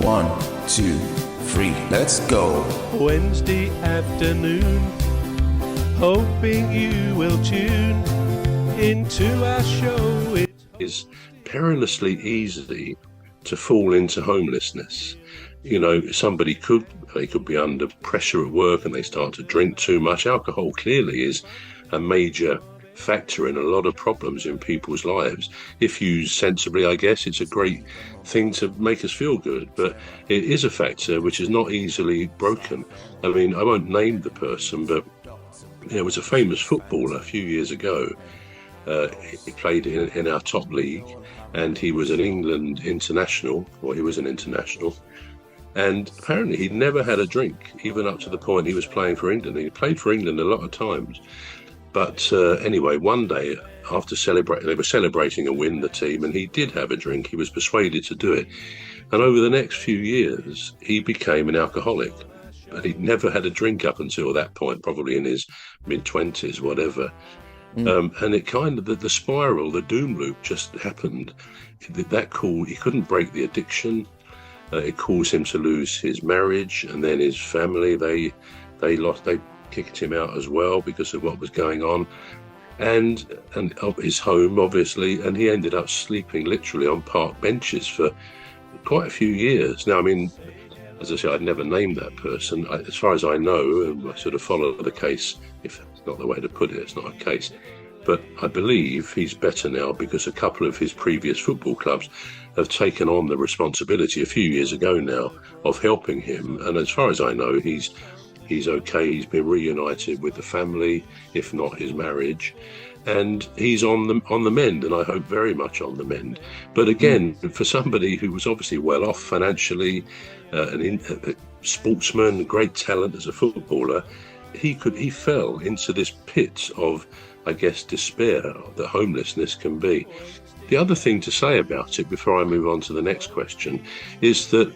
1, 2, 3, let's go. Wednesday afternoon, hoping you will tune into our show. It's perilously easy to fall into homelessness. You know, they could be under pressure at work and they start to drink too much. Alcohol clearly is a major factor in a lot of problems in people's lives. If used sensibly, I guess it's a great thing to make us feel good, but it is a factor which is not easily broken. I mean, I won't name the person, but there was a famous footballer a few years ago. He played in our top league, and he was an England international, or he was an international. And apparently he'd never had a drink, even up to the point he was playing for England. He played for England a lot of times. But anyway, one day after they were celebrating a win, the team, and he did have a drink. He was persuaded to do it. And over the next few years, he became an alcoholic. And he'd never had a drink up until that point, probably in his mid-20s, whatever. And it kind of, the spiral, the doom loop just happened. He couldn't break the addiction. It caused him to lose his marriage, and then his family, they kicked him out as well because of what was going on, and his home, obviously, and he ended up sleeping literally on park benches for quite a few years. Now, I mean, as I say, I'd never named that person. As far as I know, and I sort of follow the case, if that's not the way to put it, it's not a case, but I believe he's better now because a couple of his previous football clubs have taken on the responsibility a few years ago now of helping him. And as far as I know, he's okay. He's been reunited with the family, if not his marriage, and he's on the mend, and I hope very much on the mend. But again, for somebody who was obviously well off financially, a sportsman, great talent as a footballer, he fell into this pit of, I guess, despair that homelessness can be. The other thing to say about it, before I move on to the next question, is that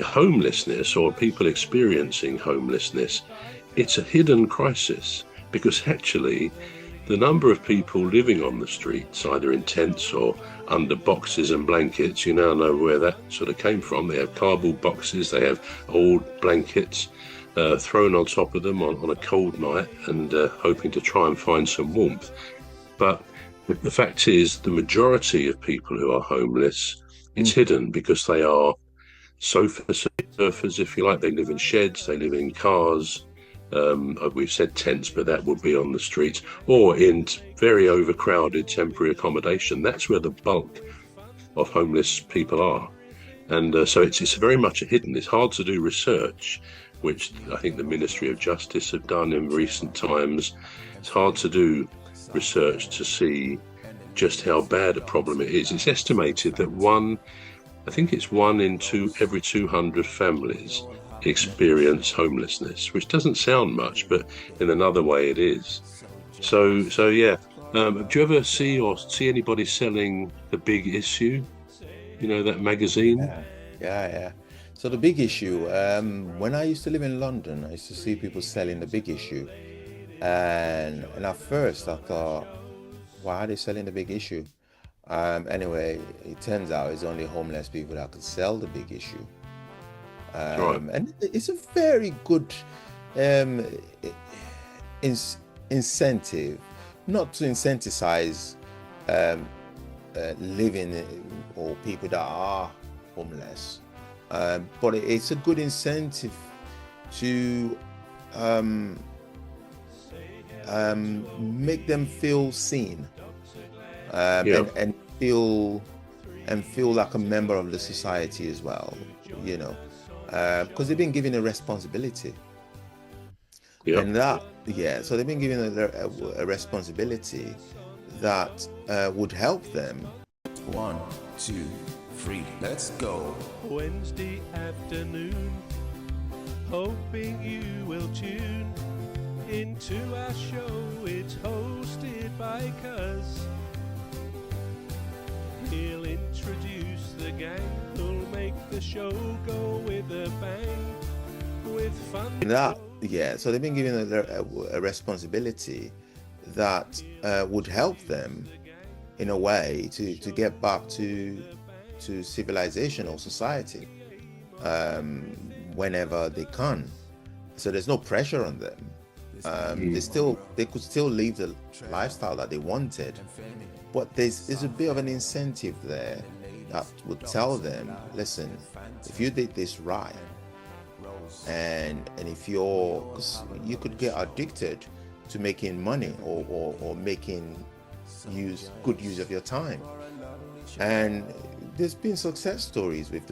homelessness, or people experiencing homelessness, it's a hidden crisis, because actually the number of people living on the streets, either in tents or under boxes and blankets, you now know where that sort of came from. They have cardboard boxes, they have old blankets thrown on top of them on a cold night, and hoping to try and find some warmth. But the fact is, the majority of people who are homeless, it's hidden, because they are sofa surfers, if you like. They live in sheds, they live in cars. We've said tents, but that would be on the streets, or in very overcrowded temporary accommodation. That's where the bulk of homeless people are. And so it's very much a hidden. It's hard to do research, which I think the Ministry of Justice have done in recent times. It's hard to do research to see just how bad a problem it is. It's estimated that one in every 200 families experience homelessness, which doesn't sound much, but in another way it is. So yeah. Do you ever see anybody selling The Big Issue? You know, that magazine? Yeah. So The Big Issue, when I used to live in London, I used to see people selling The Big Issue. And at first I thought, why are they selling The Big Issue? Anyway, it turns out it's only homeless people that could sell The Big Issue. Right. And it's a very good incentive, not to incentivize living or people that are homeless, but it's a good incentive to make them feel seen, and feel like a member of the society as well, you know, because they've been given a responsibility. And so they've been given a responsibility that would help them. 1, 2, 3, let's go. Wednesday afternoon, hoping you will tune into our show. It's hosted by Cuz. He'll introduce the gang who'll make the show go with a bang, with fun. So they've been given a responsibility that would help them in a way to get back to civilization or society. whenever they can. So there's no pressure on them. They could still live the lifestyle that they wanted, but there's a bit of an incentive there that would tell them, listen, if you did this right, and if cause you could get addicted to making money or making good use of your time. And there's been success stories with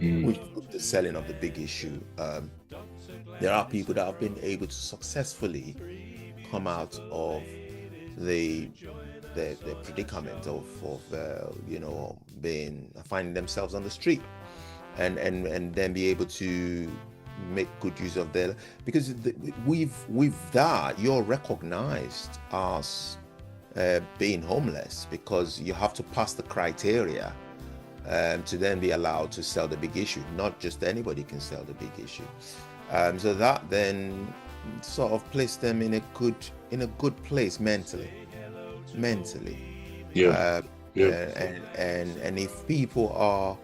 with the selling of the big issue. There are people that have been able to successfully come out of the predicament of finding themselves on the street, and then be able to make good use of their, because with that you're recognized as being homeless, because you have to pass the criteria to then be allowed to sell the big issue. Not just anybody can sell the big issue. So that then sort of placed them in a good place mentally. Yeah. And if people are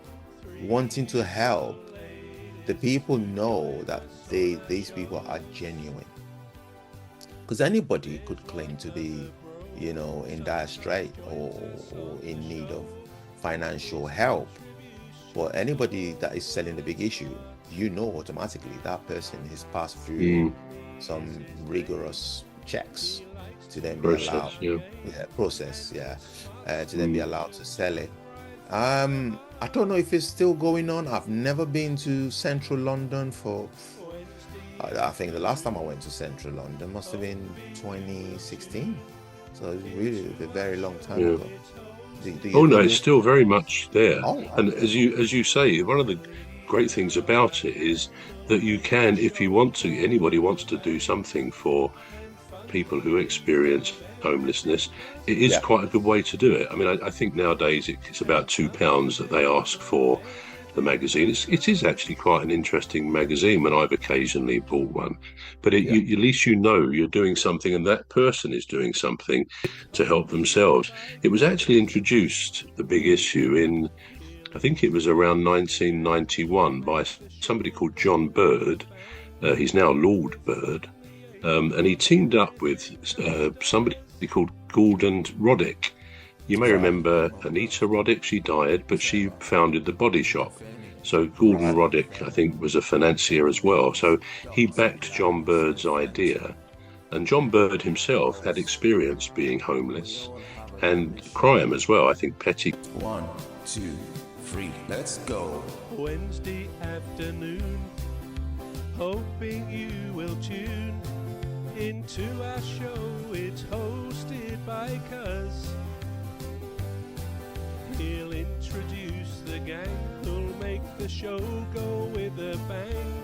wanting to help, the people know that these people are genuine. Because anybody could claim to be, in dire strait or in need of financial help. But anybody that is selling the big issue, automatically that person has passed through some rigorous checks to then be allowed to then be allowed to sell it. I don't know if it's still going on. I've never been to central London I think the last time I went to central London must have been 2016. So it's really a very long time ago. It's still very much there. And as you say, one of the great things about it is that you can, if you want to, anybody wants to do something for people who experience homelessness, it is quite a good way to do it. I mean, I think nowadays it's about £2 that they ask for the magazine. It is actually quite an interesting magazine when I've occasionally bought one. But at least you're doing something, and that person is doing something to help themselves. It was actually introduced, the big issue, in, I think it was around 1991, by somebody called John Bird. He's now Lord Bird. And he teamed up with somebody called Gordon Roddick. You may remember Anita Roddick. She died, but she founded the Body Shop. So Gordon Roddick, I think, was a financier as well. So he backed John Bird's idea. And John Bird himself had experience being homeless and crime as well. I think petty. 1, 2, 3, let's go. Wednesday afternoon, hoping you will tune into our show. It's hosted by Cuz. He'll introduce the gang who'll make the show go with a bang.